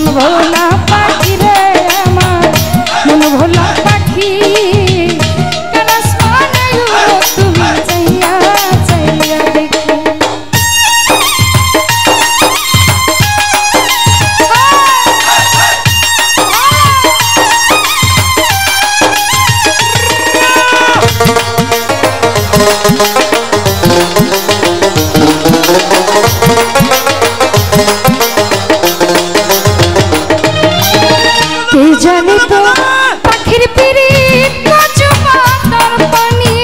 ভোলা পাখি রে আমার মন ভোলা পাখি কেন আসমানে উড়ো তুমি চাইয়া চাইয়া দেখি জানি তো পাখির পিরিত কচু পাতার পানি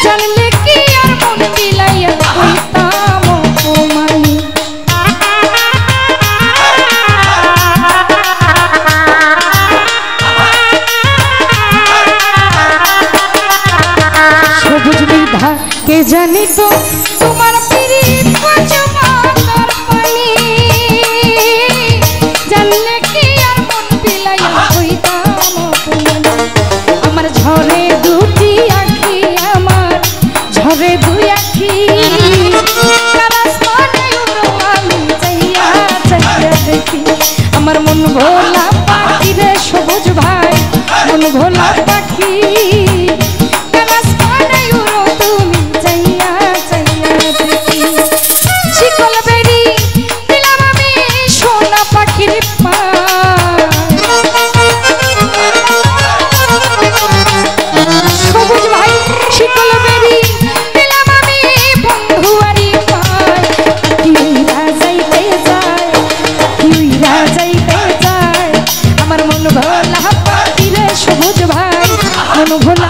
জানলে কি আর মন বিলাইয়া হইতাম অপমানি সবুজ বিধা কে জানি তো তোমার পিরিত কচু পাতার পানি জানলে আমার ঝরে দুটি আখি আমার ঝরে দুই আখি আমি চাইয়া চাইয়া দেখি আমার মন ভোলা পাখি রে সবুজ ভাই মন ভোলা পাখি তুমি চাইয়া চাইয়া দেখি শিকল বেড়ি দিলাম আমি সোনা পাখির পা আমার মন ভোলা পাখি রে সবুজ ভাই মন ভোলা